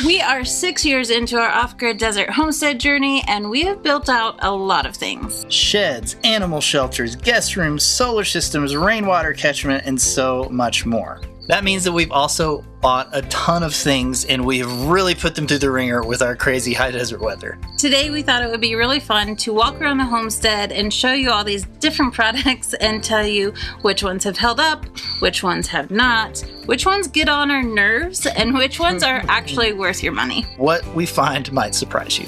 We are 6 years into our off-grid desert homestead journey, and we have built out a lot of things. Sheds, animal shelters, guest rooms, solar systems, rainwater catchment, and so much more. That means that we've also bought a ton of things, and we have really put them through the ringer with our crazy high desert weather. Today we thought it would be really fun to walk around the homestead and show you all these different products and tell you which ones have held up, which ones have not, which ones get on our nerves, and which ones are actually worth your money. What we find might surprise you.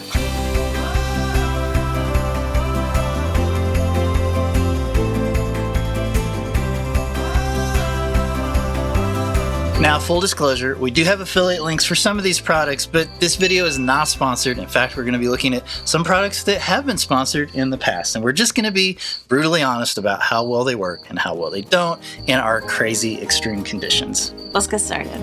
Now, full disclosure, we do have affiliate links for some of these products, but this video is not sponsored. In fact, we're going to be looking at some products that have been sponsored in the past, and we're just going to be brutally honest about how well they work and how well they don't in our crazy extreme conditions. Let's get started.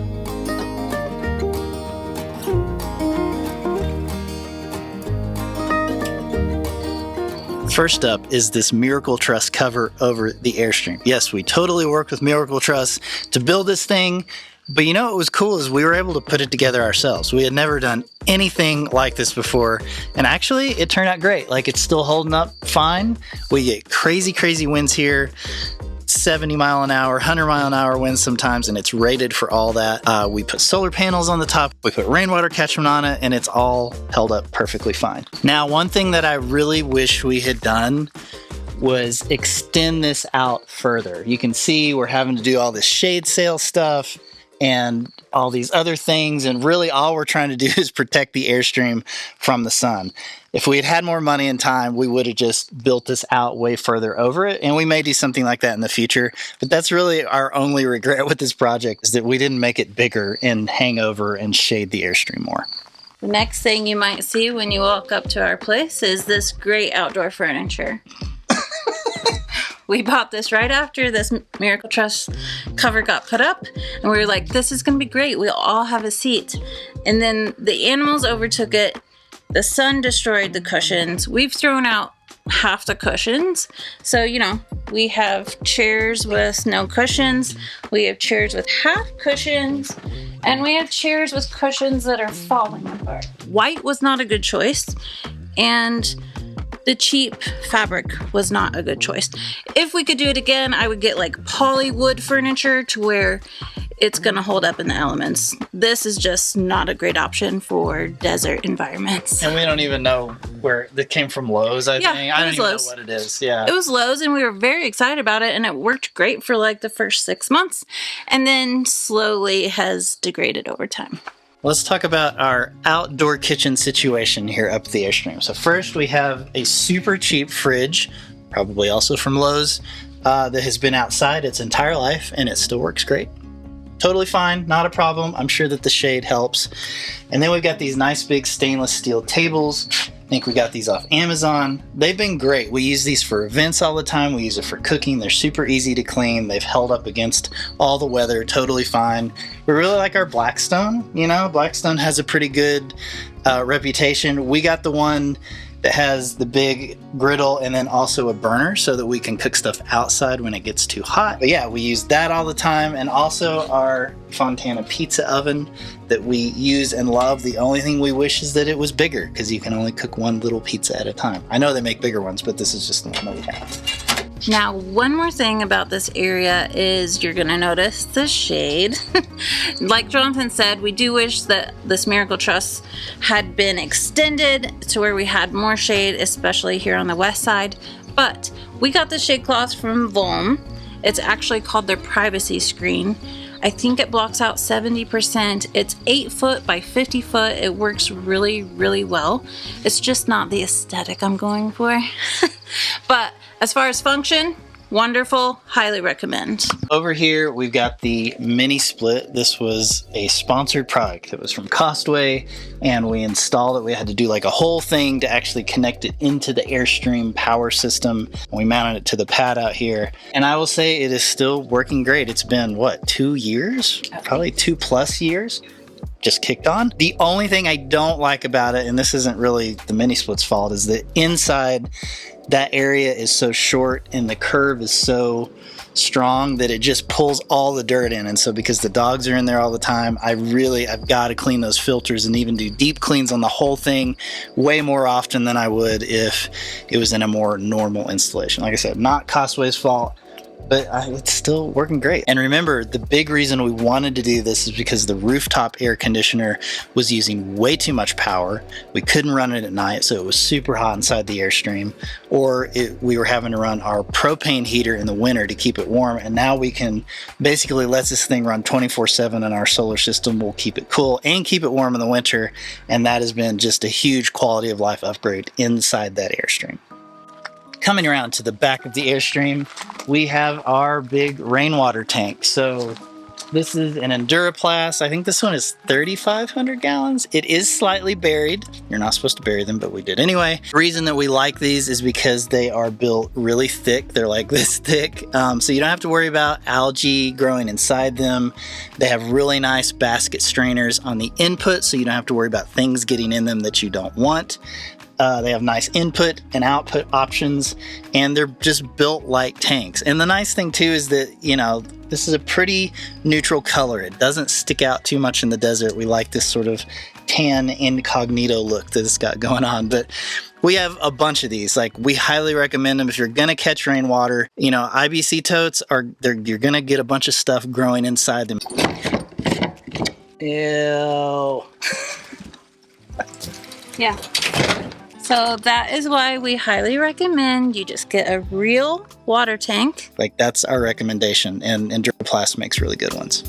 First up is this Miracle Truss cover over the Airstream. Yes, we totally worked with Miracle Truss to build this thing, but you know what was cool is we were able to put it together ourselves. We had never done anything like this before, and actually it turned out great. Like, it's still holding up fine. We get crazy winds here. 70 mile an hour, 100 mile an hour winds sometimes, and it's rated for all that. We put solar panels on the top, we put rainwater catchment on it, and it's all held up perfectly fine. Now, one thing that I really wish we had done was extend this out further. You can see we're having to do all this shade sail stuff and all these other things, and really all we're trying to do is protect the Airstream from the sun. If we had had more money and time, we would have just built this out way further over it, and we may do something like that in the future, but that's really our only regret with this project, is that we didn't make it bigger and hang over and shade the Airstream more. The next thing you might see when you walk up to our place is this great outdoor furniture. We bought this right after this Miracle Truss cover got put up, and we were like, this is going to be great. We'll all have a seat. And then the animals overtook it. The sun destroyed the cushions. We've thrown out half the cushions. So, you know, we have chairs with no cushions. We have chairs with half cushions. And we have chairs with cushions that are falling apart. White was not a good choice. And the cheap fabric was not a good choice. If we could do it again, I would get like poly wood furniture to where it's gonna hold up in the elements. This is just not a great option for desert environments. And we don't even know where that came from. Lowe's, I think. I don't even Lowe's. know what it is. Yeah, it was Lowe's, and we were very excited about it, and it worked great for like the first 6 months, and then slowly has degraded over time. Let's talk about our outdoor kitchen situation here up the Airstream. So first, we have a super cheap fridge, probably also from Lowe's, that has been outside its entire life, and it still works great. Totally fine, not a problem. I'm sure that the shade helps. And then we've got these nice big stainless steel tables. I think we got these off Amazon. They've been great. We use these for events all the time. We use it for cooking. They're super easy to clean. They've held up against all the weather totally fine. We really like our Blackstone. You know, Blackstone has a pretty good reputation. We got the one that has the big griddle and then also a burner so that we can cook stuff outside when it gets too hot. But yeah, we use that all the time, and also our Fontana pizza oven that we use and love. The only thing we wish is that it was bigger, because you can only cook one little pizza at a time. I know they make bigger ones, but this is just the one that we have. Now, one more thing about this area is you're going to notice the shade. Like Jonathan said, we do wish that this Miracle Truss had been extended to where we had more shade, especially here on the west side. But we got the shade cloth from Volm. It's actually called their privacy screen. I think it blocks out 70%. It's 8 foot by 50 foot. It works really well. It's just not the aesthetic I'm going for. But as far as function, wonderful, highly recommend. Over here, we've got the Mini-Split. This was a sponsored product. It was from Costway, and we installed it. We had to do like a whole thing to actually connect it into the Airstream power system. We mounted it to the pad out here, and I will say it is still working great. It's been, what, 2 years? Probably 2+ years. Just kicked on. The only thing I don't like about it, and this isn't really the Mini-Split's fault, is that inside that area is so short and the curve is so strong that it just pulls all the dirt in. And so because the dogs are in there all the time, I've got to clean those filters and even do deep cleans on the whole thing way more often than I would if it was in a more normal installation. Like I said, not Costway's fault, but it's still working great. And remember, the big reason we wanted to do this is because the rooftop air conditioner was using way too much power. We couldn't run it at night, so it was super hot inside the Airstream, or we were having to run our propane heater in the winter to keep it warm. And now we can basically let this thing run 24/7, and our solar system will keep it cool and keep it warm in the winter. And that has been just a huge quality of life upgrade inside that Airstream. Coming around to the back of the Airstream, we have our big rainwater tank. So this is an Enduraplas. I think this one is 3,500 gallons. It is slightly buried. You're not supposed to bury them, but we did anyway. The reason that we like these is because they are built really thick. They're like this thick. So you don't have to worry about algae growing inside them. They have really nice basket strainers on the input, so you don't have to worry about things getting in them that you don't want. They have nice input and output options, and they're just built like tanks. And the nice thing too is that, you know, this is a pretty neutral color. It doesn't stick out too much in the desert. We like this sort of tan incognito look that it's got going on. But we have a bunch of these. Like, we highly recommend them if you're gonna catch rainwater. You know, IBC totes you're gonna get a bunch of stuff growing inside them. Ew. Yeah. So that is why we highly recommend you just get a real water tank. Like, that's our recommendation, and Enduraplas makes really good ones.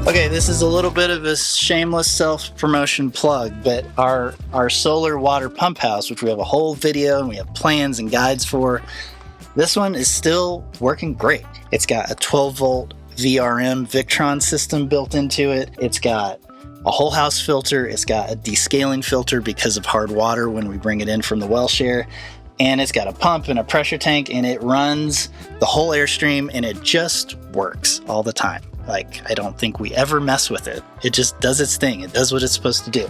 Okay, this is a little bit of a shameless self-promotion plug, but our solar water pump house, which we have a whole video and we have plans and guides for, this one is still working great. It's got a 12-volt VRM Victron system built into it. It's got a whole house filter. It's got a descaling filter because of hard water when we bring it in from the well share. And it's got a pump and a pressure tank, and it runs the whole Airstream, and it just works all the time. Like, I don't think we ever mess with it. It just does its thing. It does what it's supposed to do.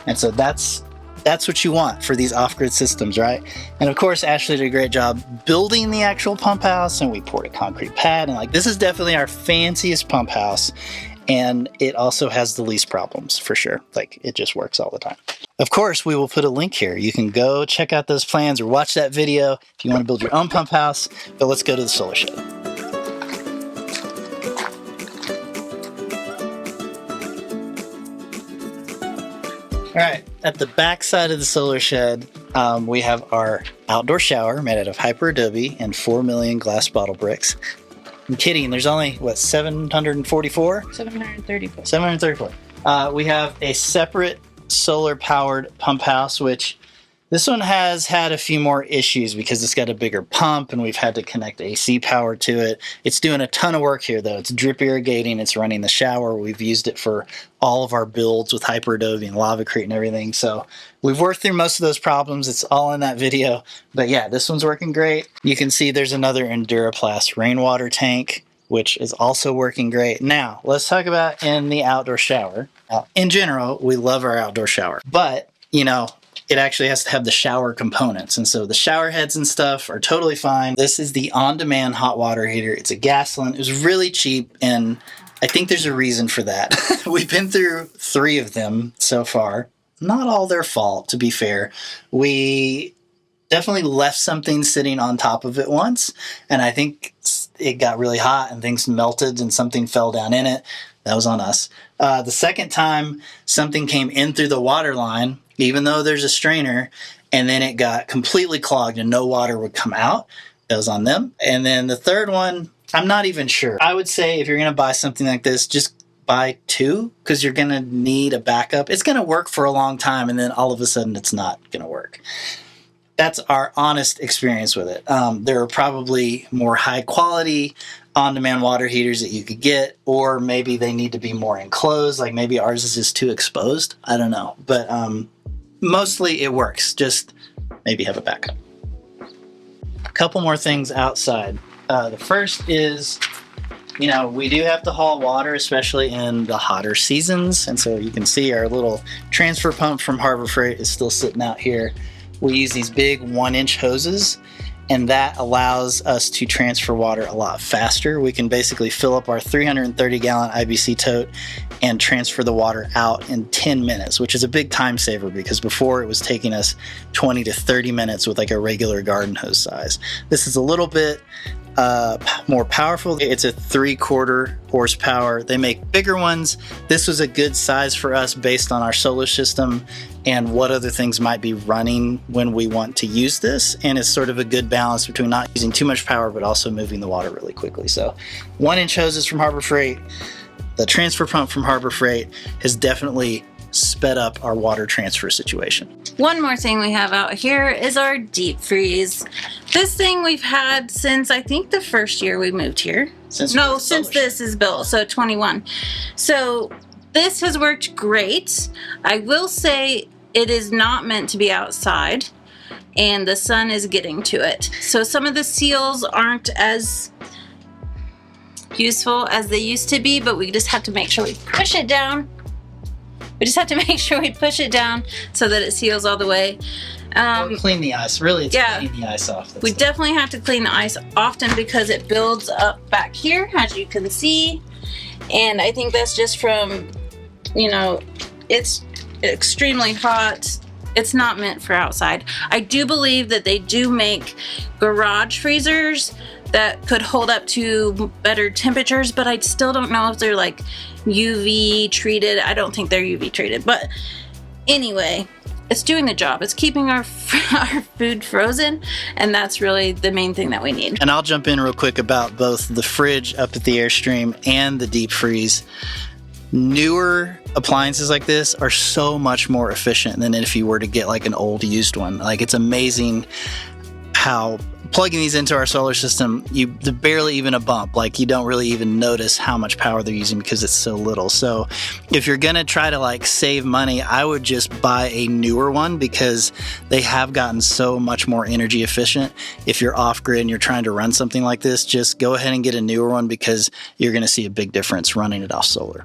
And so that's what you want for these off-grid systems, right? And of course, Ashley did a great job building the actual pump house, and we poured a concrete pad, and like, this is definitely our fanciest pump house. And it also has the least problems, for sure. Like, it just works all the time. Of course, we will put a link here. You can go check out those plans or watch that video if you want to build your own pump house. But let's go to the solar shed. All right, at the back side of the solar shed, we have our outdoor shower made out of Hyperadobe and 4 million glass bottle bricks. I'm kidding, there's only, what, 744? 734. 734. We have a separate solar-powered pump house, which this one has had a few more issues because it's got a bigger pump and we've had to connect AC power to it. It's doing a ton of work here, though. It's drip irrigating, it's running the shower. We've used it for all of our builds with Hyperadobe and Lavacrete and everything. So we've worked through most of those problems. It's all in that video. But yeah, this one's working great. You can see there's another Enduraplas rainwater tank, which is also working great. Now, let's talk about in the outdoor shower. In general, we love our outdoor shower, but, you know, it actually has to have the shower components. And so the shower heads and stuff are totally fine. This is the on-demand hot water heater. It's a Gasland. It was really cheap, and I think there's a reason for that. We've been through 3 of them so far. Not all their fault, to be fair. We definitely left something sitting on top of it once, and I think it got really hot and things melted and something fell down in it. That was on us. The second time, something came in through the water line, even though there's a strainer, and then it got completely clogged and no water would come out. That was on them. And then the third one, I'm not even sure. I would say if you're going to buy something like this, just buy 2, because you're going to need a backup. It's going to work for a long time, and then all of a sudden it's not going to work. That's our honest experience with it. There are probably more high quality on-demand water heaters that you could get, or maybe they need to be more enclosed. Like, maybe ours is just too exposed. I don't know. But mostly it works. Just maybe have a backup. A couple more things outside. The first is, you know, we do have to haul water, especially in the hotter seasons. And so you can see our little transfer pump from Harbor Freight is still sitting out here. We use these big 1-inch hoses, and that allows us to transfer water a lot faster. We can basically fill up our 330-gallon IBC tote and transfer the water out in 10 minutes, which is a big time saver because before it was taking us 20 to 30 minutes with like a regular garden hose size. This is a little bit more powerful. It's a 3/4 horsepower. They make bigger ones. This was a good size for us based on our solar system and what other things might be running when we want to use this. And it's sort of a good balance between not using too much power, but also moving the water really quickly. So 1-inch hoses from Harbor Freight. The transfer pump from Harbor Freight has definitely sped up our water transfer situation. One more thing we have out here is our deep freeze. This thing we've had since I think the first year we moved here. Since this is built, so 21. So this has worked great. I will say it is not meant to be outside and the sun is getting to it. So some of the seals aren't as useful as they used to be, but we just have to make sure we push it down. We just have to make sure we push it down so that it seals all the way. Or clean the ice. Really, it's cleaning the ice off. We definitely have to clean the ice often because it builds up back here, as you can see. And I think that's just from, you know, it's extremely hot. It's not meant for outside. I do believe that they do make garage freezers that could hold up to better temperatures, but I still don't know if they're like UV treated. I don't think they're UV treated, but anyway, it's doing the job. It's keeping our food frozen, and that's really the main thing that we need. And I'll jump in real quick about both the fridge up at the Airstream and the deep freeze. Newer appliances like this are so much more efficient than if you were to get like an old used one. Like, it's amazing how plugging these into our solar system, they're barely even a bump. Like, you don't really even notice how much power they're using because it's so little. So if you're gonna try to like save money, I would just buy a newer one because they have gotten so much more energy efficient. If you're off grid and you're trying to run something like this, just go ahead and get a newer one because you're gonna see a big difference running it off solar.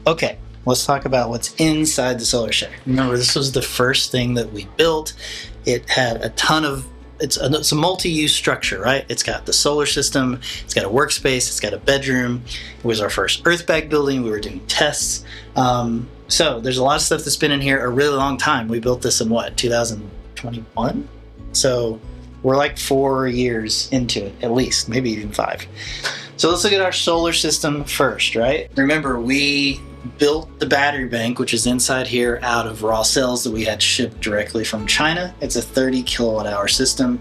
Okay, let's talk about what's inside the solar shed. Remember, this was the first thing that we built. It had a ton of, it's a multi-use structure, right? It's got the solar system, it's got a workspace, it's got a bedroom. It was our first earthbag building. We were doing tests. So there's a lot of stuff that's been in here a really long time. We built this in what, 2021? So we're like 4 years into it, at least, maybe even 5. So let's look at our solar system first, right? Remember, we built the battery bank, which is inside here, out of raw cells that we had shipped directly from China. It's a 30 kilowatt hour system.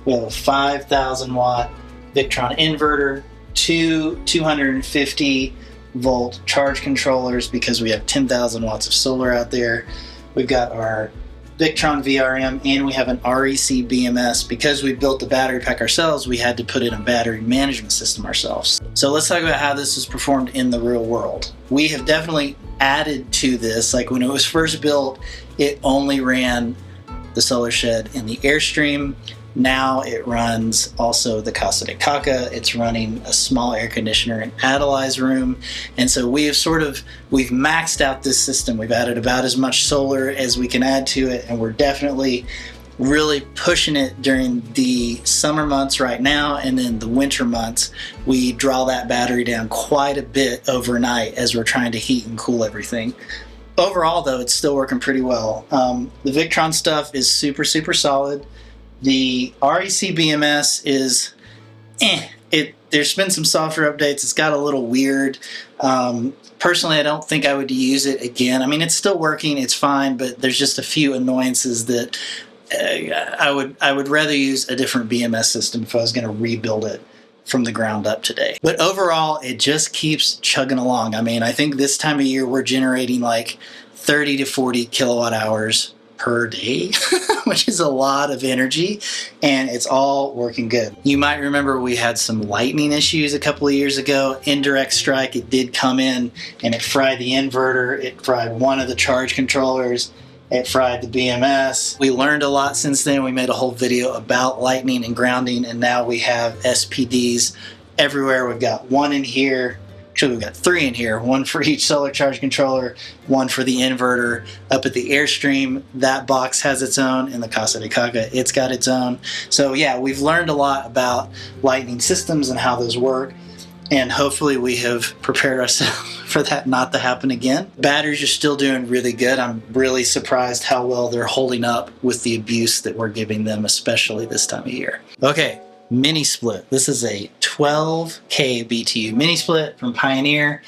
We have a 5,000 watt Victron inverter, 2 250 volt charge controllers because we have 10,000 watts of solar out there. We've got our Victron VRM, and we have an REC BMS. Because we built the battery pack ourselves, we had to put in a battery management system ourselves. So let's talk about how this is performed in the real world. We have definitely added to this. Like, when it was first built, it only ran the solar shed in the Airstream. Now it runs also the Casa de Caca. It's running a small air conditioner in Adelai's room. And so we've maxed out this system. We've added about as much solar as we can add to it, and we're definitely really pushing it during the summer months right now, and then the winter months we draw that battery down quite a bit overnight as we're trying to heat and cool everything. Overall though, it's still working pretty well. The Victron stuff is super solid. The REC BMS is there's been some software updates. It's got a little weird. Personally, I don't think I would use it again. I mean, it's still working, it's fine, but there's just a few annoyances that I would rather use a different BMS system if I was going to rebuild it from the ground up today. But overall, it just keeps chugging along. I mean, I think this time of year we're generating like 30 to 40 kilowatt hours per day, which is a lot of energy, and it's all working good. You might remember we had some lightning issues a couple of years ago. Indirect strike, it did come in and it fried the inverter, it fried one of the charge controllers, it fried the BMS. We learned a lot since then. We made a whole video about lightning and grounding, and now we have SPDs everywhere. We've got one in here Actually, we've got 3 in here, one for each solar charge controller, one for the inverter. Up at the Airstream, that box has its own. In the Casa de Caca, it's got its own. So yeah, we've learned a lot about lightning systems and how those work. And hopefully we have prepared ourselves for that not to happen again. Batteries are still doing really good. I'm really surprised how well they're holding up with the abuse that we're giving them, especially this time of year. Okay, Mini-Split. This is a 12K BTU Mini-Split from Pioneer.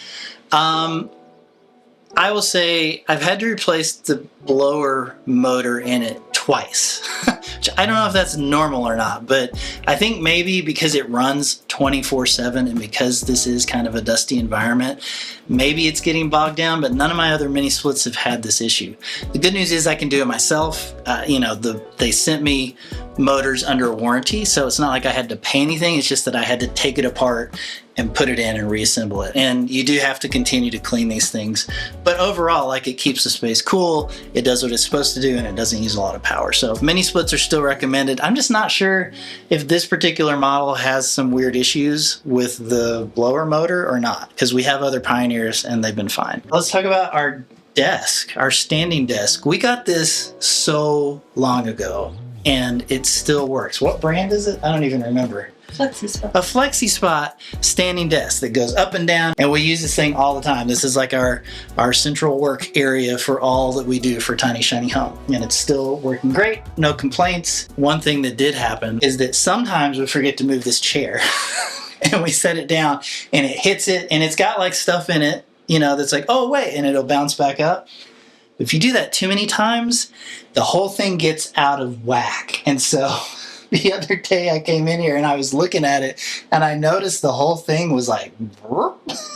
I will say I've had to replace the blower motor in it twice. Which I don't know if that's normal or not, but I think maybe because it runs 24/7 and because this is kind of a dusty environment, maybe it's getting bogged down, but none of my other Mini-Splits have had this issue. The good news is I can do it myself. They sent me motors under warranty, so it's not like I had to pay anything. It's just that I had to take it apart and put it in and reassemble it. And you do have to continue to clean these things. But overall, like, it keeps the space cool, it does what it's supposed to do, and it doesn't use a lot of power. So Mini-Splits are still recommended. I'm just not sure if this particular model has some weird issues with the blower motor or not, because we have other Pioneers and they've been fine. Let's talk about our desk, our standing desk. We got this so long ago and it still works. What brand is it? I don't even remember. Flexispot. A Flexispot standing desk that goes up and down, and we use this thing all the time. This is like our central work area for all that we do for Tiny Shiny Home, and it's still working great. No complaints. One thing that did happen is that sometimes we forget to move this chair and we set it down and it hits it and it's got like stuff in it, that's like, oh wait, and it'll bounce back up. If you do that too many times, the whole thing gets out of whack. And so the other day I came in here and I was looking at it and I noticed the whole thing was like,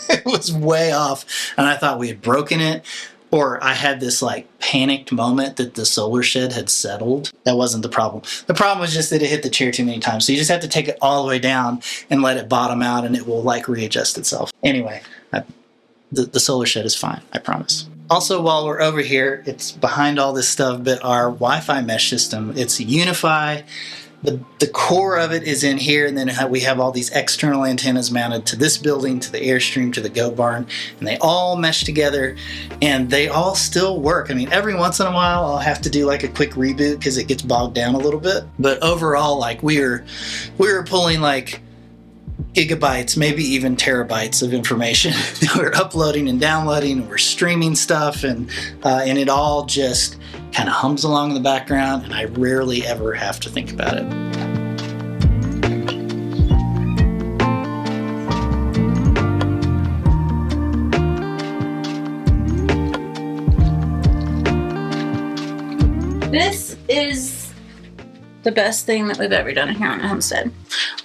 it was way off. And I thought we had broken it, or I had this like panicked moment that the solar shed had settled. That wasn't the problem. The problem was just that it hit the chair too many times. So you just have to take it all the way down and let it bottom out and it will like readjust itself. Anyway, the solar shed is fine, I promise. Also, while we're over here, it's behind all this stuff, but our Wi-Fi mesh system, it's Unifi. The core of it is in here, and then we have all these external antennas mounted to this building, to the Airstream, to the goat barn, and they all mesh together, and they all still work. I mean, every once in a while, I'll have to do like a quick reboot because it gets bogged down a little bit. But overall, like we were pulling like gigabytes, maybe even terabytes of information. We're uploading and downloading, we're streaming stuff, and it all just kind of hums along in the background, and I rarely ever have to think about it. This is the best thing that we've ever done here on the homestead.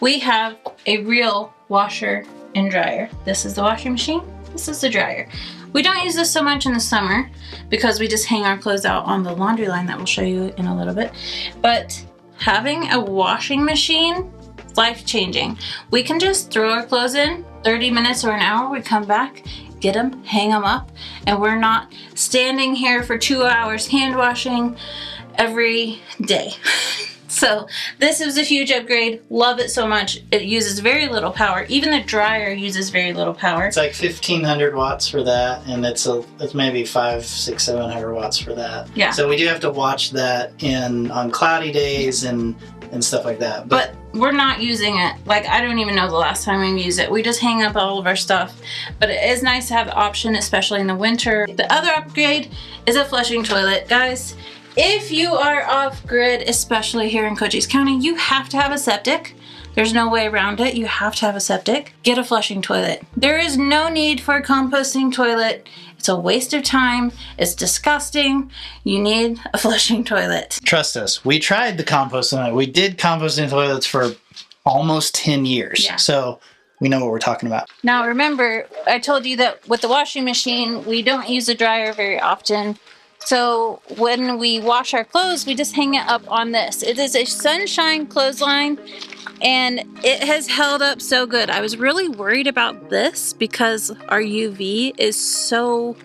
We have a real washer and dryer. This is the washing machine. This is the dryer. We don't use this so much in the summer because we just hang our clothes out on the laundry line that we'll show you in a little bit. But having a washing machine, life-changing. We can just throw our clothes in, 30 minutes or an hour, we come back, get them, hang them up, and we're not standing here for 2 hours hand washing every day. So this is a huge upgrade. Love it so much. It uses very little power. Even the dryer uses very little power. It's like 1,500 watts for that, and it's maybe 500, 600, 700 watts for that. Yeah. So we do have to watch that on cloudy days and stuff like that. But we're not using it. Like, I don't even know the last time we used it. We just hang up all of our stuff. But it is nice to have the option, especially in the winter. The other upgrade is a flushing toilet. Guys, if you are off-grid, especially here in Cochise County, you have to have a septic. There's no way around it. You have to have a septic. Get a flushing toilet. There is no need for a composting toilet. It's a waste of time. It's disgusting. You need a flushing toilet. Trust us. We tried the composting. We did composting toilets for almost 10 years. Yeah. So we know what we're talking about. Now remember, I told you that with the washing machine, we don't use the dryer very often. So when we wash our clothes, we just hang it up on this. It is a sunshine clothesline, and it has held up so good. I was really worried about this because our UV is so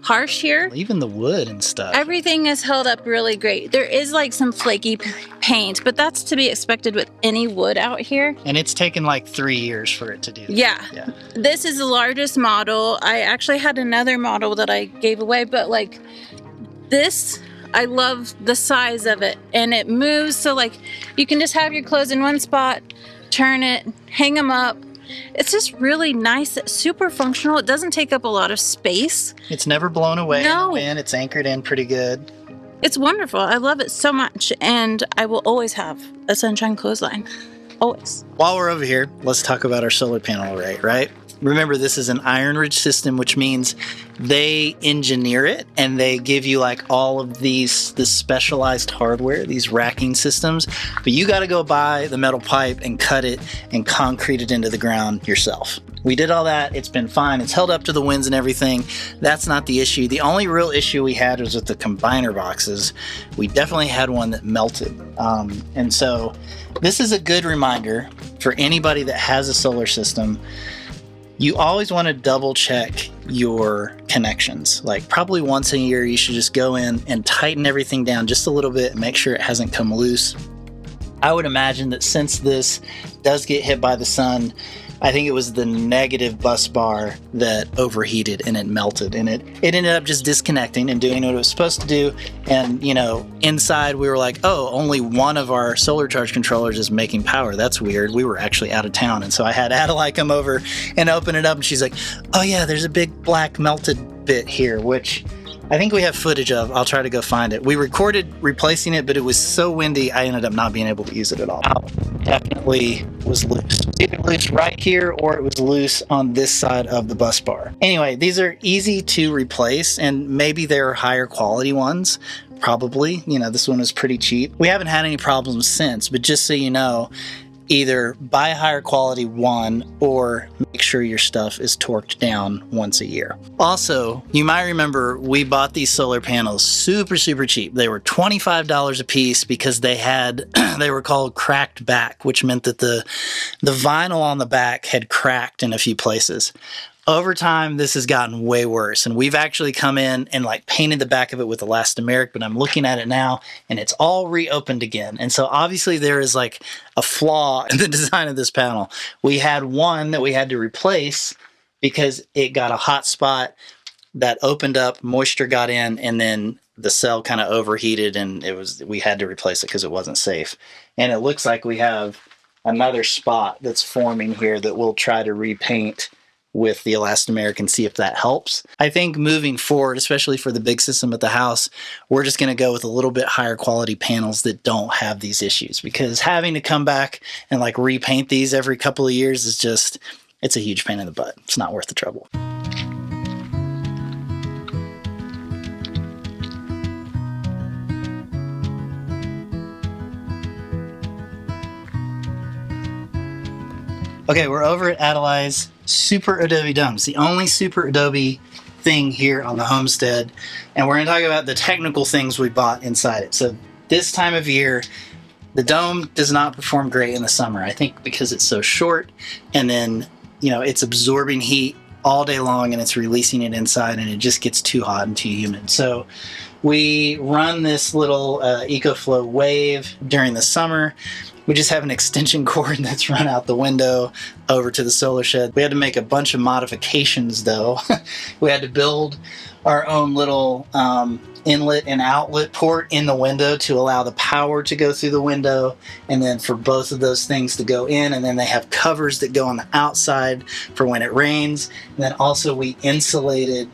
harsh here. Even the wood and stuff. Everything is held up really great. There is like some flaky paint, but that's to be expected with any wood out here. And it's taken like 3 years for it to do that. Yeah. This is the largest model. I actually had another model that I gave away, but like this, I love the size of it, and it moves so like you can just have your clothes in one spot, turn it, hang them up. It's just really nice, super functional. It doesn't take up a lot of space. It's never blown away in the No. wind. It's anchored in pretty good. It's wonderful. I love it so much, and I will always have a sunshine clothesline. Always. While we're over here, let's talk about our solar panel array, right? Remember, this is an IronRidge system, which means they engineer it and they give you like all of this specialized hardware, these racking systems, but you got to go buy the metal pipe and cut it and concrete it into the ground yourself. We did all that. It's been fine. It's held up to the winds and everything. That's not the issue. The only real issue we had was with the combiner boxes. We definitely had one that melted. And so this is a good reminder for anybody that has a solar system. You always want to double check your connections. Like probably once a year, you should just go in and tighten everything down just a little bit and make sure it hasn't come loose. I would imagine that since this does get hit by the sun, I think it was the negative bus bar that overheated and it melted, and it ended up just disconnecting and doing what it was supposed to do. And, you know, inside we were like, oh, only one of our solar charge controllers is making power. That's weird. We were actually out of town. And so I had Adelaide come over and open it up, and she's like, oh yeah, there's a big black melted bit here, which I think we have footage of. I'll try to go find it. We recorded replacing it, but it was so windy, I ended up not being able to use it at all. Definitely was loose. Either loose right here or it was loose on this side of the bus bar. Anyway, these are easy to replace, and maybe they're higher quality ones. Probably. You know, this one was pretty cheap. We haven't had any problems since, but just so you know, either buy a higher quality one or make sure your stuff is torqued down once a year. Also, you might remember we bought these solar panels super cheap. They were $25 a piece because they were called cracked back, which meant that the vinyl on the back had cracked in a few places. Over time, this has gotten way worse, and we've actually come in and like painted the back of it with elastomeric, but I'm looking at it now and it's all reopened again. And so obviously there is like a flaw in the design of this panel. We had one that we had to replace because it got a hot spot that opened up, moisture got in, and then the cell kind of overheated, and we had to replace it because it wasn't safe. And it looks like we have another spot that's forming here that we'll try to repaint with the elastomeric and see if that helps. I think moving forward, especially for the big system at the house, we're just going to go with a little bit higher quality panels that don't have these issues, because having to come back and like repaint these every couple of years is just, it's a huge pain in the butt. It's not worth the trouble. Okay, we're over at Adelaide's Superadobe Dome. It's the only Superadobe thing here on the homestead, and we're going to talk about the technical things we bought inside it. So this time of year, the dome does not perform great in the summer. I think because it's so short, and then, you know, it's absorbing heat all day long and it's releasing it inside, and it just gets too hot and too humid. So we run this little Ecoflow Wave during the summer. We just have an extension cord that's run out the window over to the solar shed. We had to make a bunch of modifications though. We had to build our own little inlet and outlet port in the window to allow the power to go through the window, and then for both of those things to go in, and then they have covers that go on the outside for when it rains. And then also we insulated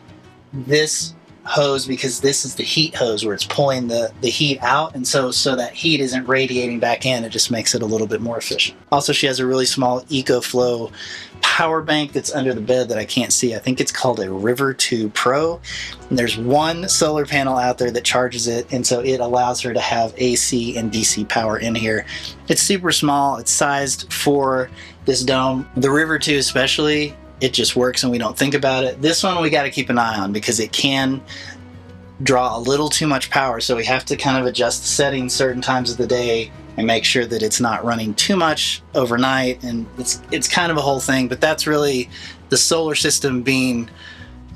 this hose because this is the heat hose where it's pulling the heat out, and so that heat isn't radiating back in. It just makes it a little bit more efficient. Also, she has a really small Ecoflow power bank that's under the bed that I can't see. I think it's called a River 2 Pro, and there's one solar panel out there that charges it, and so it allows her to have AC and DC power in here. It's super small. It's sized for this dome. The River 2 especially, it just works and we don't think about it. This one we got to keep an eye on because it can draw a little too much power, so we have to kind of adjust the settings certain times of the day and make sure that it's not running too much overnight, and it's kind of a whole thing. But that's really the solar system being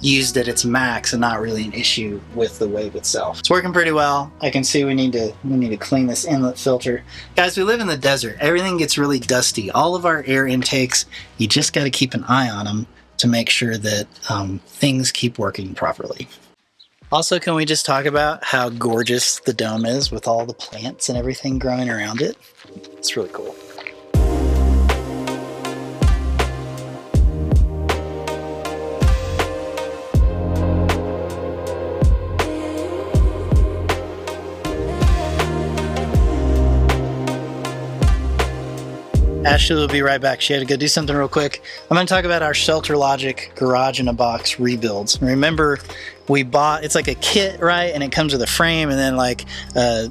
used at its max and not really an issue with the wave itself. It's working pretty well. I can see we need to clean this inlet filter. Guys, we live in the desert. Everything gets really dusty. All of our air intakes, you just got to keep an eye on them to make sure that things keep working properly. Also, can we just talk about how gorgeous the dome is with all the plants and everything growing around it? It's really cool. Ashley will be right back. She had to go do something real quick. I'm going to talk about our ShelterLogic Garage in a Box rebuilds. Remember, we bought, it's like a kit, right? And it comes with a frame and then like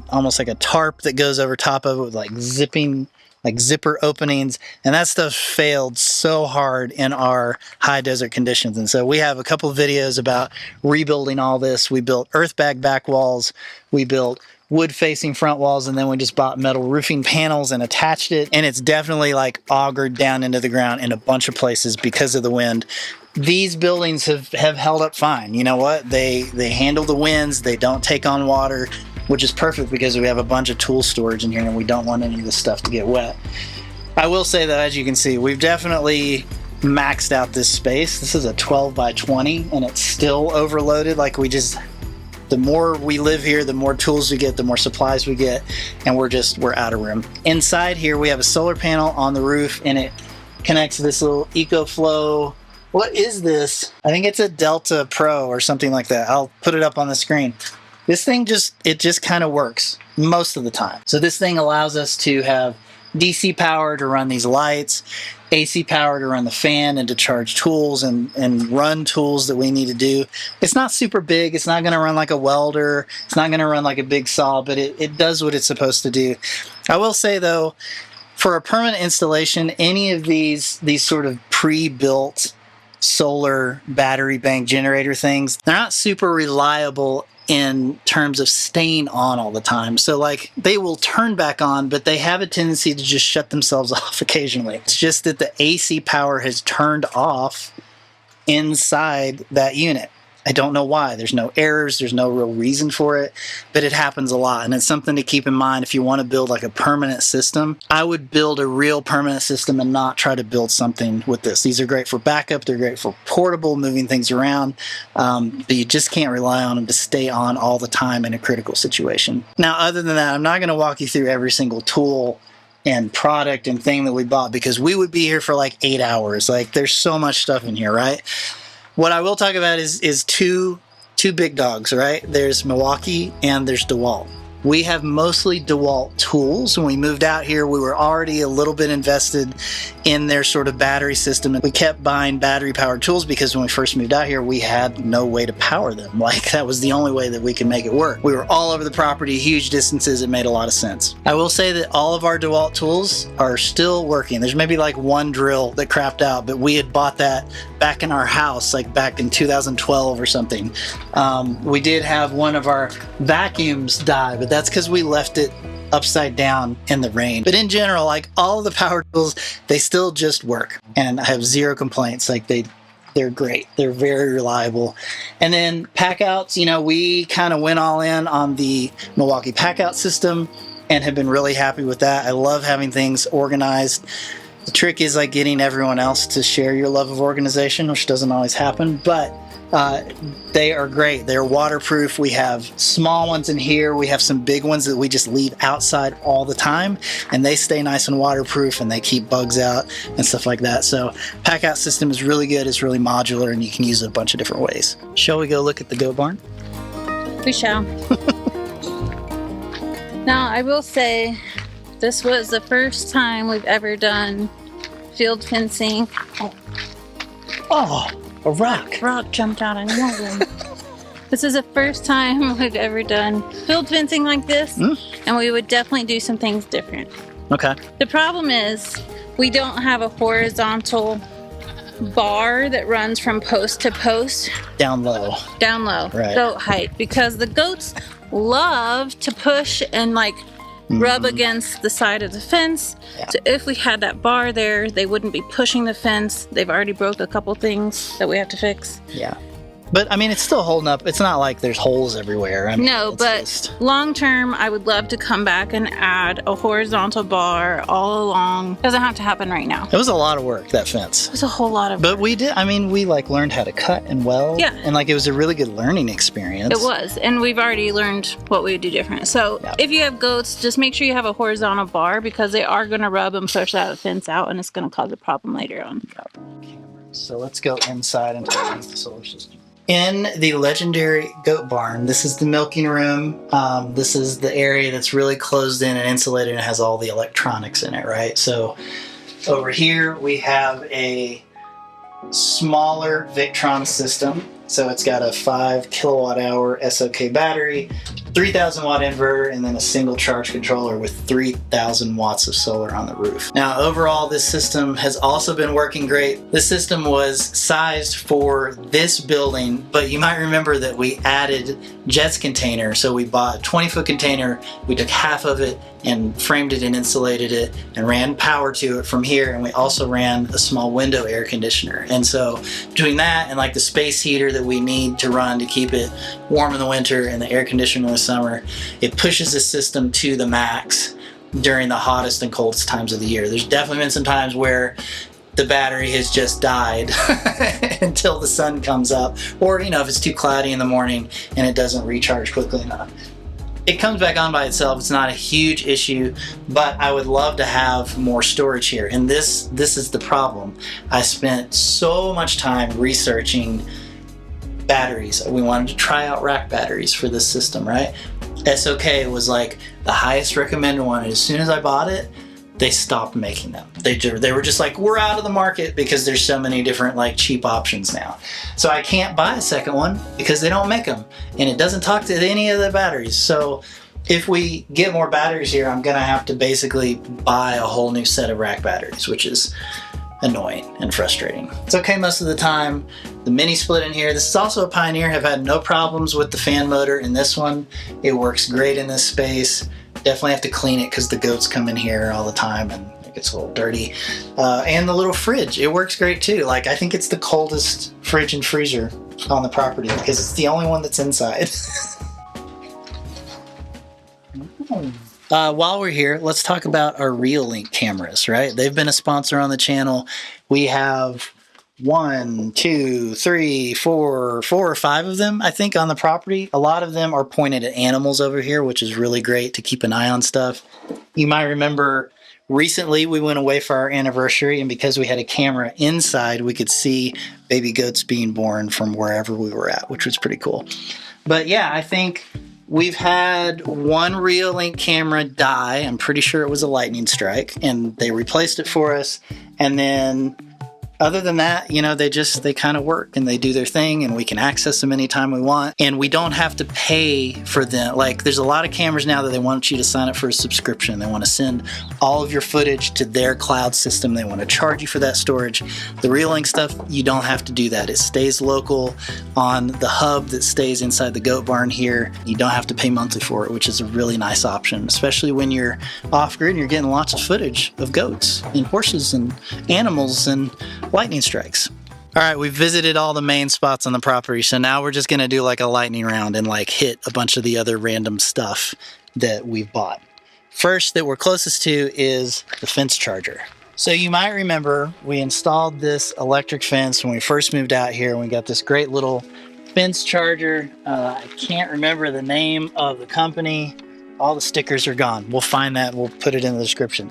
almost like a tarp that goes over top of it with like zipper openings. And that stuff failed so hard in our high desert conditions. And so we have a couple of videos about rebuilding all this. We built earthbag back walls. We built wood-facing front walls, and then we just bought metal roofing panels and attached it, and it's definitely like augured down into the ground in a bunch of places because of the wind. These buildings have held up fine. You know what? They handle the winds, they don't take on water, which is perfect because we have a bunch of tool storage in here and we don't want any of this stuff to get wet. I will say though, as you can see, we've definitely maxed out this space. This is a 12 by 20 and it's still overloaded. Like the more we live here, the more tools we get, the more supplies we get, and we're out of room. Inside here, we have a solar panel on the roof, and it connects to this little Ecoflow. What is this? I think it's a Delta Pro or something like that. I'll put it up on the screen. This thing just kind of works most of the time. So this thing allows us to have DC power to run these lights, AC power to run the fan and to charge tools and run tools that we need to do. It's not super big. It's not going to run like a welder. It's not going to run like a big saw, but it does what it's supposed to do. I will say though, for a permanent installation, any of these sort of pre-built solar battery bank generator things, they're not super reliable in terms of staying on all the time. So like they will turn back on, but they have a tendency to just shut themselves off occasionally. It's just that the AC power has turned off inside that unit. I don't know why. There's no errors. There's no real reason for it, but it happens a lot. And it's something to keep in mind if you want to build like a permanent system. I would build a real permanent system and not try to build something with this. These are great for backup. They're great for portable, moving things around, but you just can't rely on them to stay on all the time in a critical situation. Now, other than that, I'm not going to walk you through every single tool and product and thing that we bought because we would be here for like 8 hours. Like there's so much stuff in here, right? What I will talk about is two big dogs, right? There's Milwaukee and there's Dewalt. We have mostly Dewalt Tools. When we moved out here, we were already a little bit invested in their sort of battery system. And we kept buying battery-powered tools because when we first moved out here, we had no way to power them. Like, that was the only way that we could make it work. We were all over the property, huge distances. It made a lot of sense. I will say that all of our Dewalt tools are still working. There's maybe like one drill that crapped out, but we had bought that back in our house, like back in 2012 or something. We did have one of our vacuums die, but that's because we left it upside down in the rain. But in general, like all of the power tools, they still just work. And I have zero complaints. Like they're great. They're very reliable. And then Packouts, you know, we kind of went all in on the Milwaukee Packout system and have been really happy with that. I love having things organized. The trick is like getting everyone else to share your love of organization, which doesn't always happen, but they are great. They're waterproof. We have small ones in here. We have some big ones that we just leave outside all the time, and they stay nice and waterproof, and they keep bugs out and stuff like that. So Packout system is really good. It's really modular, and you can use it a bunch of different ways. Shall we go look at the goat barn? We shall. Now, I will say this was the first time we've ever done field fencing. Oh, a rock. Rock jumped out. I know. This is the first time we've ever done field fencing like this, and we would definitely do some things different. Okay. The problem is we don't have a horizontal bar that runs from post to post. Down low. Down low. Right. Goat height. Because the goats love to push and like rub against the side of the fence. Yeah. So if we had that bar there, they wouldn't be pushing the fence. They've already broke a couple things that we have to fix. Yeah. But I mean, it's still holding up. It's not like there's holes everywhere. I mean, No, but long term, I would love to come back and add a horizontal bar all along. Doesn't have to happen right now. It was a lot of work, that fence. It was a whole lot of But work. we did, I mean, we like learned how to cut and weld. Yeah. And like it was a really good learning experience. It was, and we've already learned what we would do different. So if you have goats, just make sure you have a horizontal bar because they are going to rub and push that fence out, and it's going to cause a problem later on. So let's go inside and talk about the solar system. In the LegenDairy goat barn, this is the milking room. This is the area that's really closed in and insulated and has all the electronics in it, right? So over here we have a smaller Victron system. So it's got a 5 kilowatt hour SOK battery, 3,000 watt inverter, and then a single charge controller with 3,000 watts of solar on the roof. Now overall, this system has also been working great. This system was sized for this building, but you might remember that we added Jet's container. So we bought a 20-foot container, we took half of it and framed it and insulated it and ran power to it from here, and we also ran a small window air conditioner. And so between that and like the space heater that we need to run to keep it warm in the winter and the air conditioner in the summer, it pushes the system to the max during the hottest and coldest times of the year. There's definitely been some times where the battery has just died until the sun comes up, or you know, if it's too cloudy in the morning and it doesn't recharge quickly enough. It comes back on by itself. It's not a huge issue, but I would love to have more storage here. And this is the problem. I spent so much time researching batteries. We wanted to try out rack batteries for this system, right? SOK was like the highest recommended one. And as soon as I bought it, they stopped making them. They were just like, we're out of the market because there's so many different like cheap options now. So I can't buy a second one because they don't make them, and it doesn't talk to any of the batteries. So if we get more batteries here, I'm gonna have to basically buy a whole new set of rack batteries, which is annoying and frustrating. It's okay most of the time. The mini split in here, this is also a Pioneer. Have had no problems with the fan motor in this one. It works great in this space. Definitely have to clean it because the goats come in here all the time and it gets a little dirty. And the little fridge, it works great too. Like, I think it's the coldest fridge and freezer on the property because it's the only one that's inside. While we're here, let's talk about our Reolink cameras, right? They've been a sponsor on the channel. We have 4 or 5 of them, I think, on the property. A lot of them are pointed at animals over here, which is really great to keep an eye on stuff. You might remember recently we went away for our anniversary, and because we had a camera inside, we could see baby goats being born from wherever we were at, which was pretty cool. But yeah, I think we've had one Reolink camera die. I'm pretty sure it was a lightning strike, and they replaced it for us. And then other than that, you know, they kind of work and they do their thing, and we can access them anytime we want, and we don't have to pay for them. Like, there's a lot of cameras now that they want you to sign up for a subscription. They want to send all of your footage to their cloud system. They want to charge you for that storage. The Reolink stuff, you don't have to do that. It stays local on the hub that stays inside the goat barn here. You don't have to pay monthly for it, which is a really nice option, especially when you're off grid and you're getting lots of footage of goats and horses and animals and lightning strikes. All right, we've visited all the main spots on the property, so now we're just gonna do like a lightning round and like hit a bunch of the other random stuff that we've bought. First that we're closest to is the fence charger. So you might remember we installed this electric fence when we first moved out here, and we got this great little fence charger. I can't remember the name of the company. All the stickers are gone. We'll find that, we'll put it in the description.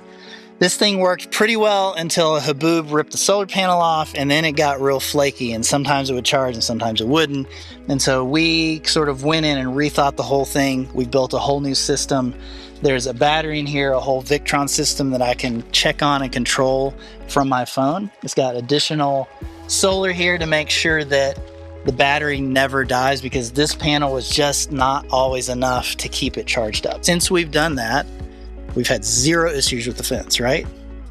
This thing worked pretty well until a haboob ripped the solar panel off, and then it got real flaky, and sometimes it would charge and sometimes it wouldn't. And so we sort of went in and rethought the whole thing. We built a whole new system. There's a battery in here, a whole Victron system that I can check on and control from my phone. It's got additional solar here to make sure that the battery never dies, because this panel was just not always enough to keep it charged up. Since we've done that, we've had 0 issues with the fence, right?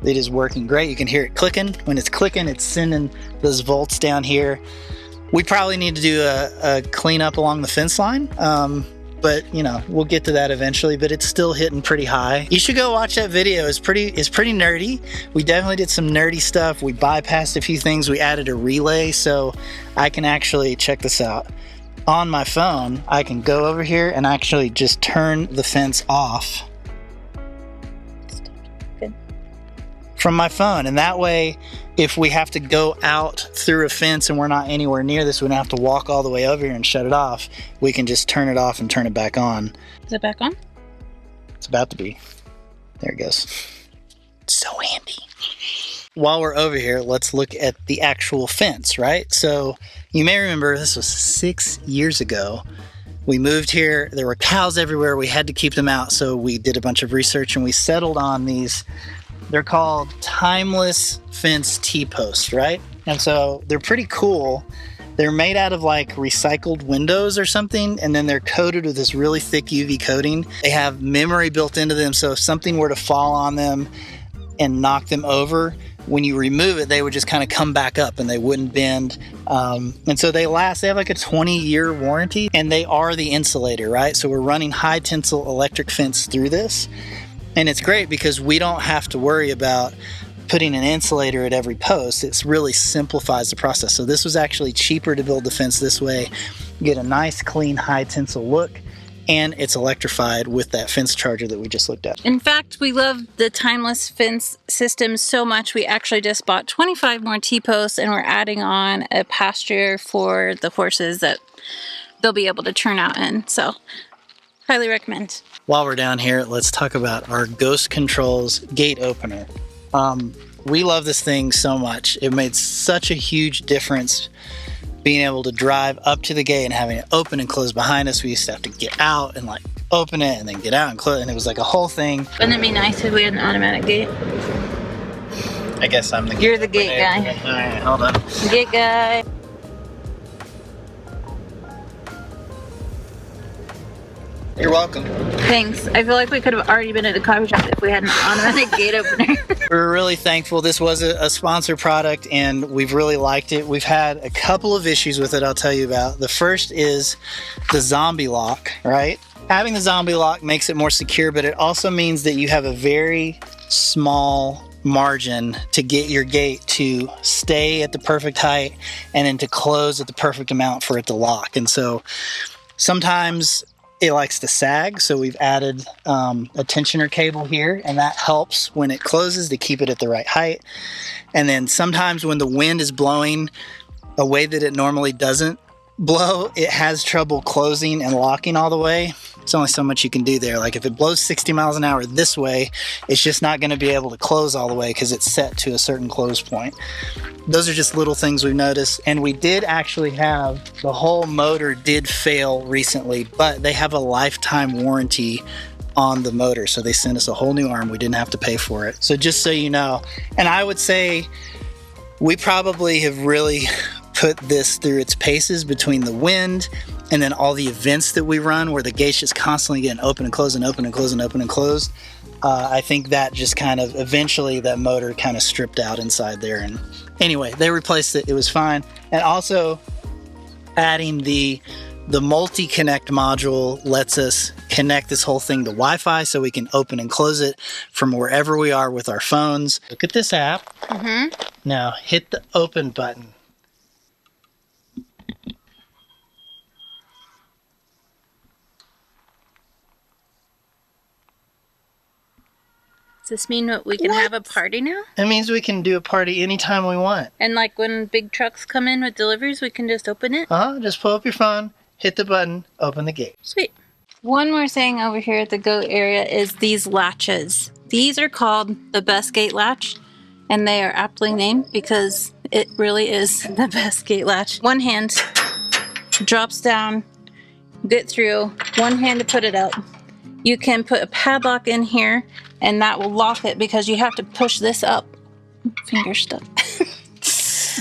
It is working great. You can hear it clicking. When it's clicking, it's sending those volts down here. We probably need to do a cleanup along the fence line. but you know, we'll get to that eventually, but it's still hitting pretty high. You should go watch that video. It's pretty nerdy. We definitely did some nerdy stuff. We bypassed a few things. We added a relay, so I can actually, check this out. On my phone, I can go over here and actually just turn the fence off from my phone. And that way, if we have to go out through a fence and we're not anywhere near this, we don't have to walk all the way over here and shut it off. We can just turn it off and turn it back on. Is it back on? It's about to be. There it goes. It's so handy. While we're over here, let's look at the actual fence, right? So you may remember this was 6 years ago. We moved here. There were cows everywhere. We had to keep them out. So we did a bunch of research and we settled on these. They're called timeless fence T-posts, right? And so they're pretty cool. They're made out of like recycled windows or something, and then they're coated with this really thick UV coating. They have memory built into them, so if something were to fall on them and knock them over, when you remove it, they would just kind of come back up and they wouldn't bend. And so they last, they have like a 20-year warranty, and they are the insulator, right? So we're running high tensile electric fence through this. And it's great because we don't have to worry about putting an insulator at every post. It really simplifies the process. So this was actually cheaper to build the fence this way. You get a nice, clean, high tensile look, and it's electrified with that fence charger that we just looked at. In fact, we love the timeless fence system so much, we actually just bought 25 more T-posts, and we're adding on a pasture for the horses that they'll be able to turn out in. So highly recommend. While we're down here, let's talk about our Ghost Controls gate opener. We love this thing so much. It made such a huge difference being able to drive up to the gate and having it open and close behind us. We used to have to get out and like open it and then get out and close, and it was like a whole thing. Wouldn't it be nice if we had an automatic gate? I guess I'm the You're the gate guy. All right, hold on. Gate guy. You're welcome. Thanks. I feel like we could have already been at a coffee shop if we had an automatic gate opener. We're really thankful. This was a sponsored product and we've really liked it. We've had a couple of issues with it I'll tell you about. The first is the zombie lock, right? Having the zombie lock makes it more secure, but it also means that you have a very small margin to get your gate to stay at the perfect height and then to close at the perfect amount for it to lock. And so sometimes it likes to sag, so we've added a tensioner cable here, and that helps when it closes to keep it at the right height. And then sometimes when the wind is blowing a way that it normally doesn't blow, it has trouble closing and locking all the way. There's only so much you can do there. Like if it blows 60 miles an hour this way, it's just not going to be able to close all the way because it's set to a certain close point. Those are just little things we've noticed. And we did actually have, the whole motor did fail recently, but they have a lifetime warranty on the motor. So they sent us a whole new arm. We didn't have to pay for it. So just so you know, and I would say we probably have really put this through its paces between the wind and then all the events that we run where the gate's just constantly getting open and closed and open and closed and open and closed. I think that just kind of eventually that motor kind of stripped out inside there. And anyway, they replaced it. It was fine. And also adding the multi-connect module lets us connect this whole thing to Wi-Fi so we can open and close it from wherever we are with our phones. Look at this app. Now hit the open button. Does this mean that we can have a party now? It means we can do a party anytime we want. And like when big trucks come in with deliveries, we can just open it? Just pull up your phone, hit the button, open the gate. Sweet. One more thing over here at the goat area is these latches. These are called the best gate latch, and they are aptly named because it really is the best gate latch. One hand drops down, get through, one hand to put it up. You can put a padlock in here and that will lock it because you have to push this up. Finger stuck.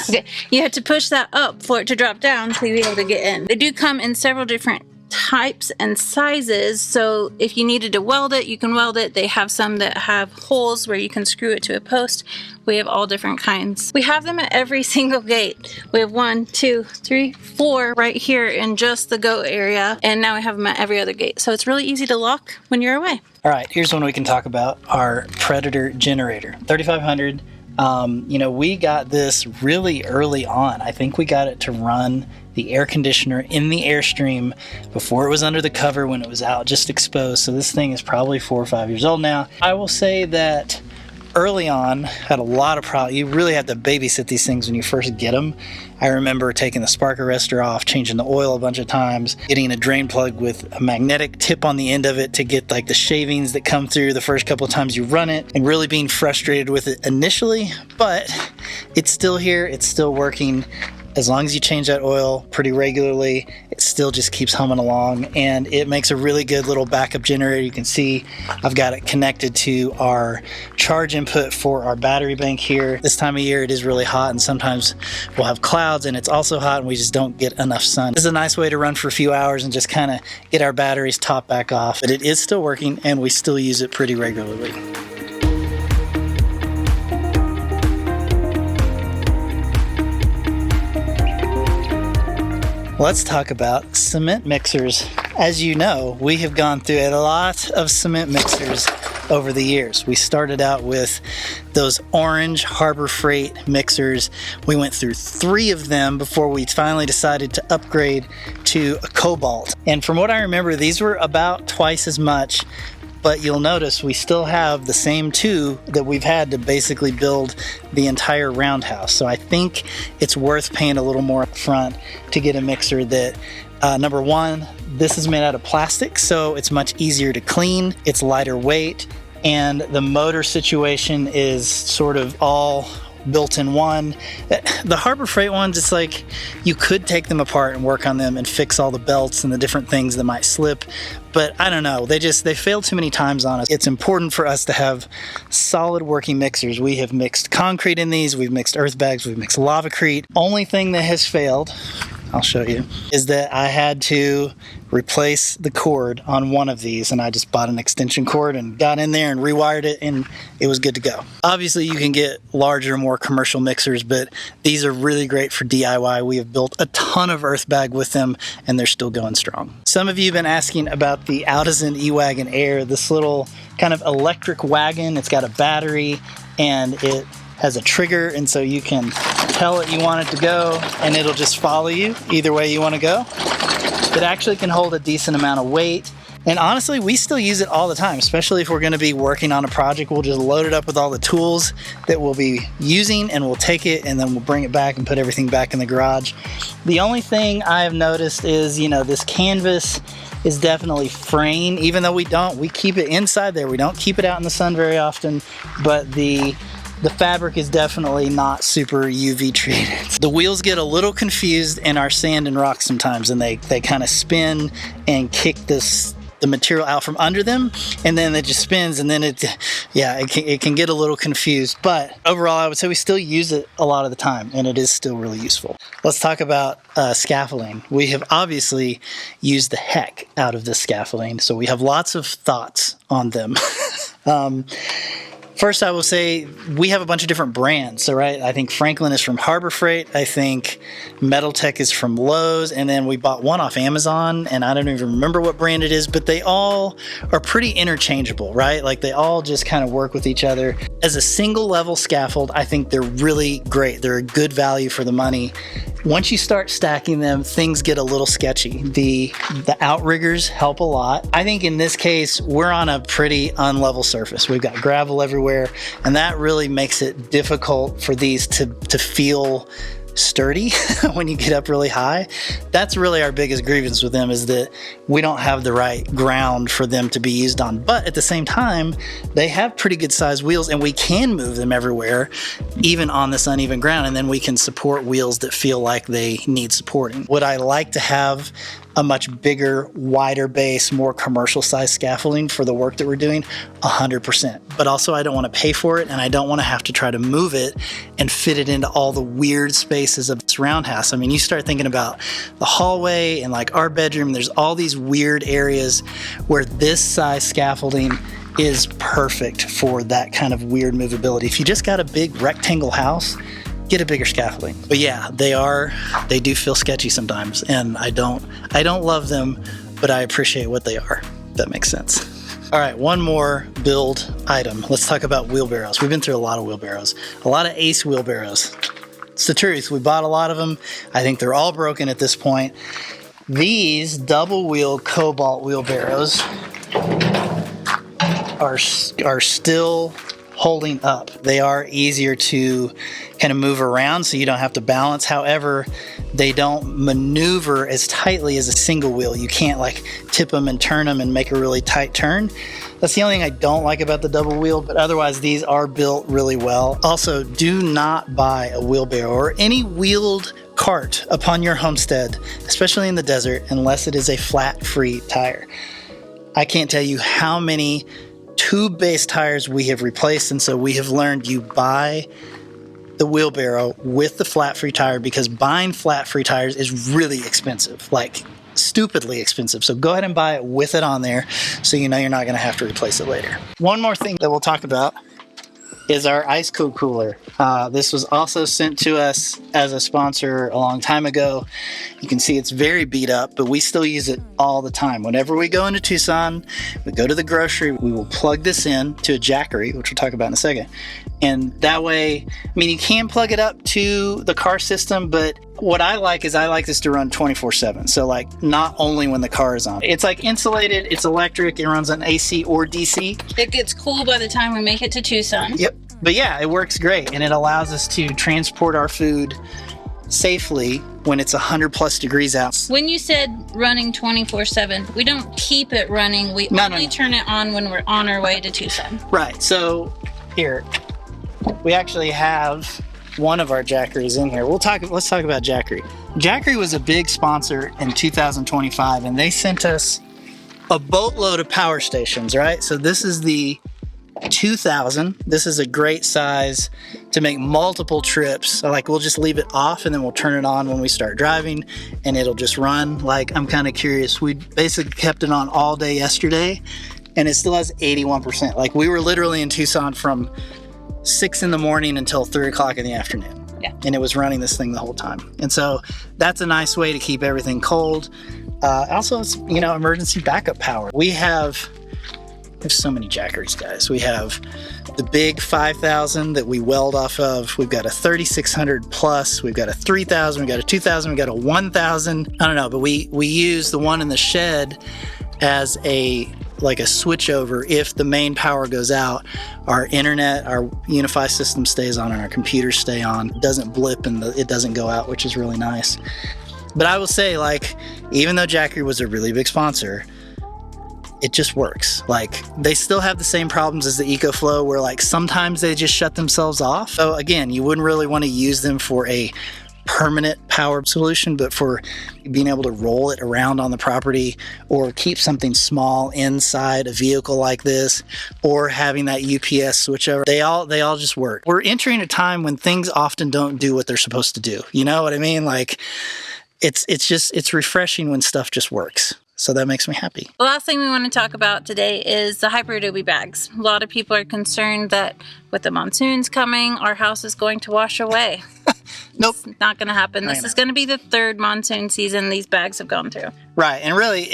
Okay, you have to push that up for it to drop down to be able to get in. They do come in several different types and sizes. So if you needed to weld it, you can weld it. They have some that have holes where you can screw it to a post. We have all different kinds. We have them at every single gate. We have 1, 2, 3, 4 right here in just the goat area. And now we have them at every other gate. So it's really easy to lock when you're away. All right, here's one we can talk about, our Predator generator, 3500. You know, we got this really early on. I think we got it to run the air conditioner in the Airstream before it was under the cover when it was out just exposed. So this thing is probably 4 or 5 years old now. I will say that early on, had a lot of problems. You really have to babysit these things when you first get them. I remember taking the spark arrestor off, changing the oil a bunch of times, getting a drain plug with a magnetic tip on the end of it to get like the shavings that come through the first couple of times you run it, and really being frustrated with it initially, but it's still here, it's still working. As long as you change that oil pretty regularly, it still just keeps humming along, and it makes a really good little backup generator. You can see I've got it connected to our charge input for our battery bank here. This time of year it is really hot, and sometimes we'll have clouds and it's also hot and we just don't get enough sun. This is a nice way to run for a few hours and just kind of get our batteries top back off, but it is still working and we still use it pretty regularly. Let's talk about cement mixers. As you know, we have gone through a lot of cement mixers over the years. We started out with those orange Harbor Freight mixers. We went through 3 of them before we finally decided to upgrade to a Cobalt. And from what I remember, these were about twice as much, but you'll notice we still have the same 2 that we've had to basically build the entire roundhouse. So I think it's worth paying a little more up front to get a mixer that, number one, this is made out of plastic, so it's much easier to clean, it's lighter weight, and the motor situation is sort of all built in one. The Harbor Freight ones, it's like you could take them apart and work on them and fix all the belts and the different things that might slip, but I don't know, they failed too many times on us. It's important for us to have solid working mixers. We have mixed concrete in these, we've mixed earth bags, we've mixed lavacrete. Only thing that has failed, I'll show you, is that I had to replace the cord on one of these, and I just bought an extension cord and got in there and rewired it, and it was good to go. Obviously you can get larger, more commercial mixers, but these are really great for DIY. We have built a ton of earth bag with them and they're still going strong. Some of you have been asking about the Outisan E-Wagon Air, this little kind of electric wagon. It's got a battery and it has a trigger, and so you can tell it you want it to go and it'll just follow you either way you want to go. It actually can hold a decent amount of weight, and honestly we still use it all the time, especially if we're going to be working on a project. We'll just load it up with all the tools that we'll be using and we'll take it and then we'll bring it back and put everything back in the garage. The only thing I have noticed is, you know, this canvas is definitely fraying, even though we keep it inside there. We don't keep it out in the sun very often, but the fabric is definitely not super UV treated. The wheels get a little confused in our sand and rock sometimes, and they kind of spin and kick the material out from under them, and then it just spins, and then it can get a little confused. But overall, I would say we still use it a lot of the time, and it is still really useful. Let's talk about scaffolding. We have obviously used the heck out of this scaffolding, so we have lots of thoughts on them. First, I will say we have a bunch of different brands. So, right, I think Franklin is from Harbor Freight. I think Metal Tech is from Lowe's. And then we bought one off Amazon, and I don't even remember what brand it is, but they all are pretty interchangeable, right? Like they all just kind of work with each other. As a single level scaffold, I think they're really great. They're a good value for the money. Once you start stacking them, things get a little sketchy. The outriggers help a lot. I think in this case, we're on a pretty unlevel surface. We've got gravel everywhere, and that really makes it difficult for these to feel sturdy when you get up really high. That's really our biggest grievance with them, is that we don't have the right ground for them to be used on. But at the same time, they have pretty good sized wheels, and we can move them everywhere, even on this uneven ground, and then we can support wheels that feel like they need supporting. Would I like to have a much bigger, wider base, more commercial size scaffolding for the work that we're doing? 100%. But also I don't want to pay for it, and I don't want to have to try to move it and fit it into all the weird spaces spaces of this roundhouse. I mean, you start thinking about the hallway and like our bedroom, there's all these weird areas where this size scaffolding is perfect for that kind of weird movability. If you just got a big rectangle house, get a bigger scaffolding. But yeah, they do feel sketchy sometimes, and I don't love them, but I appreciate what they are. If that makes sense. All right, one more build item. Let's talk about wheelbarrows. We've been through a lot of wheelbarrows, a lot of Ace wheelbarrows. It's the truth. We bought a lot of them. I think they're all broken at this point. These double wheel Cobalt wheelbarrows are still holding up. They are easier to kind of move around so you don't have to balance. However, they don't maneuver as tightly as a single wheel. You can't like tip them and turn them and make a really tight turn. That's the only thing I don't like about the double wheel, but otherwise these are built really well. Also, do not buy a wheelbarrow or any wheeled cart upon your homestead, especially in the desert, unless it is a flat-free tire. I can't tell you how many tube-based tires we have replaced, and so we have learned you buy the wheelbarrow with the flat-free tire, because buying flat-free tires is really expensive, like stupidly expensive. So go ahead and buy it with it on there so you know you're not going to have to replace it later. One more thing that we'll talk about is our Iceco Cooler. This was also sent to us as a sponsor a long time ago. You can see it's very beat up, but we still use it all the time. Whenever we go into Tucson, we go to the grocery, we will plug this in to a Jackery, which we'll talk about in a second. And that way, I mean, you can plug it up to the car system, but what I like is I like this to run 24/7. So like not only when the car is on. It's like insulated, it's electric, it runs on AC or DC. It gets cool by the time we make it to Tucson. Yep. But yeah, it works great, and it allows us to transport our food safely when it's 100+ degrees out. When you said running 24/7, we don't keep it running. We only turn it on when we're on our way to Tucson. Right. So here, we actually have one of our Jackeries in here. Let's talk about Jackery. Jackery was a big sponsor in 2025, and they sent us a boatload of power stations, right? So this is the 2000. This is a great size to make multiple trips. So like we'll just leave it off and then we'll turn it on when we start driving and it'll just run. Like I'm kind of curious. We basically kept it on all day yesterday and it still has 81%. Like we were literally in Tucson from 6 in the morning until 3 o'clock in the afternoon. Yeah. And it was running this thing the whole time. And so that's a nice way to keep everything cold. Also, it's, you know, emergency backup power. We have so many Jackeries, guys. We have the big 5000 that we weld off of. We've got a 3600 plus. We've got a 3000. We've got a 2000. We've got a 1000. I don't know, but we use the one in the shed as a switch over. If the main power goes out, our internet, our Unifi system stays on and our computers stay on. It doesn't blip and it doesn't go out, which is really nice. But I will say, like, even though Jackery was a really big sponsor, it just works. Like they still have the same problems as the Ecoflow where like sometimes they just shut themselves off. So again, you wouldn't really want to use them for a permanent power solution, but for being able to roll it around on the property or keep something small inside a vehicle like this or having that UPS switchover, they all just work. We're entering a time when things often don't do what they're supposed to do. You know what I mean? Like it's refreshing when stuff just works. So that makes me happy. The last thing we want to talk about today is the Hyperadobe bags. A lot of people are concerned that with the monsoons coming, our house is going to wash away. Nope. It's not going to happen. This is going to be the third monsoon season these bags have gone through. Right. And really,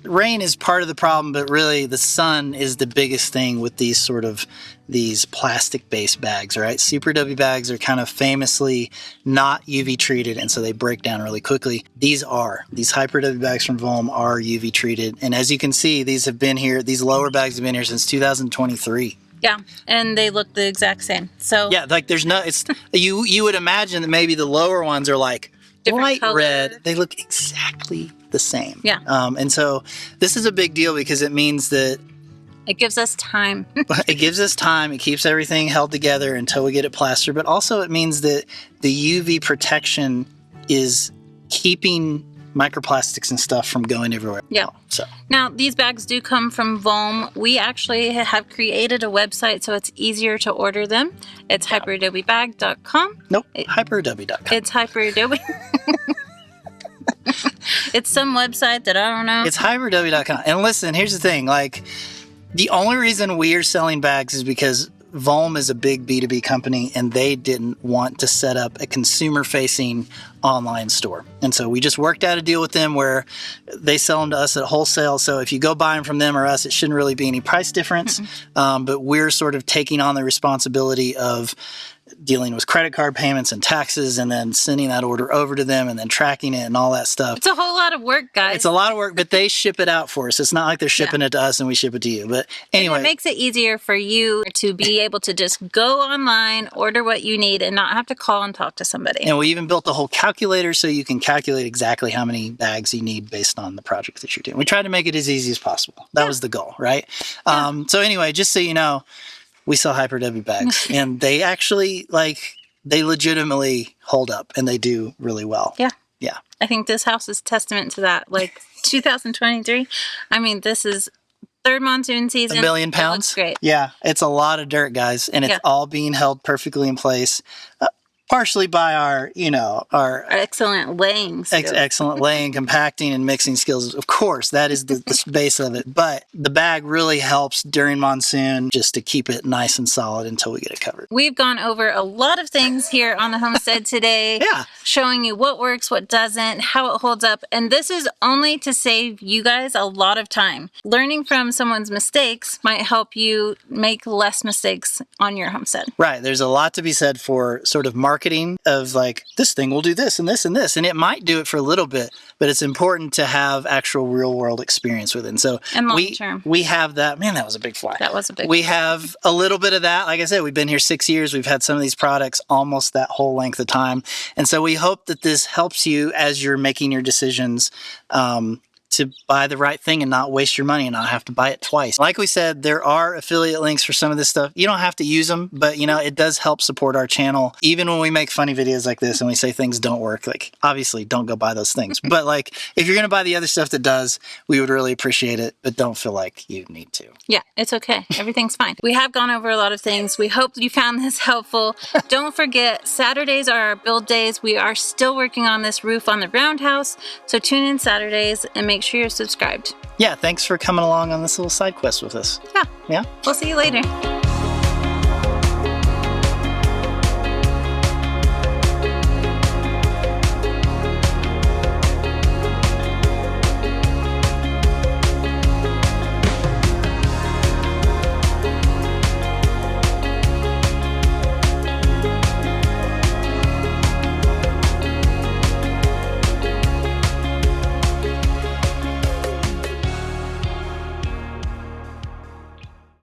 rain is part of the problem, but really the sun is the biggest thing with these plastic-based bags, right? Superadobe bags are kind of famously not UV treated, and so they break down really quickly. These Hyperadobe bags from Vohm are UV treated. And as you can see, these lower bags have been here since 2023. Yeah, and they look the exact same. So yeah, like you would imagine that maybe the lower ones are like light red. They look exactly the same. Yeah. And so this is a big deal because it means that it gives us time. It gives us time. It keeps everything held together until we get it plastered. But also it means that the UV protection is keeping microplastics and stuff from going everywhere. Yeah. So now these bags do come from Vohm. We actually have created a website so it's easier to order them. It's hyperadobebag.com. Nope, hyperadobe.com. It's Hyperadobe. It's some website that I don't know. It's hyperadobe.com. And listen, here's the thing. Like, the only reason we are selling bags is because Vohm is a big B2B company and they didn't want to set up a consumer-facing online store. And so we just worked out a deal with them where they sell them to us at wholesale. So if you go buy them from them or us, it shouldn't really be any price difference. But we're sort of taking on the responsibility of dealing with credit card payments and taxes and then sending that order over to them and then tracking it and all that stuff. It's a whole lot of work, guys. It's a lot of work, but they ship it out for us. It's not like they're shipping it to us and we ship it to you. But anyway. And it makes it easier for you to be able to just go online, order what you need, and not have to call and talk to somebody. And we even built a whole calculator so you can calculate exactly how many bags you need based on the project that you're doing. We tried to make it as easy as possible. That was the goal, right? So anyway, just so you know, we sell Hyperadobe bags and they actually they legitimately hold up and they do really well. Yeah. Yeah. I think this house is testament to that. Like 2023, I mean, this is third monsoon season. £1 million. It looks great. Yeah. It's a lot of dirt, guys. And it's all being held perfectly in place. Partially by our excellent laying skills. Excellent laying, compacting, and mixing skills. Of course, that is the base of it. But the bag really helps during monsoon just to keep it nice and solid until we get it covered. We've gone over a lot of things here on the homestead today. Showing you what works, what doesn't, how it holds up. And this is only to save you guys a lot of time. Learning from someone's mistakes might help you make less mistakes on your homestead. Right. There's a lot to be said for sort of marketing of like, this thing will do this and this and this. And it might do it for a little bit, but it's important to have actual real world experience with it. And so we have that. Man, that was a big fly. That was a big We have a little bit of that. Like I said, we've been here 6 years. We've had some of these products almost that whole length of time. And so we hope that this helps you as you're making your decisions to buy the right thing and not waste your money and not have to buy it twice. Like we said, there are affiliate links for some of this stuff. You don't have to use them, but it does help support our channel. Even when we make funny videos like this and we say things don't work, like obviously don't go buy those things. But like if you're going to buy the other stuff that does, we would really appreciate it, but don't feel like you need to. Yeah, it's okay. Everything's fine. We have gone over a lot of things. We hope you found this helpful. Don't forget, Saturdays are our build days. We are still working on this roof on the roundhouse. So tune in Saturdays and make sure you're subscribed. Yeah, thanks for coming along on this little side quest with us. Yeah. We'll see you later.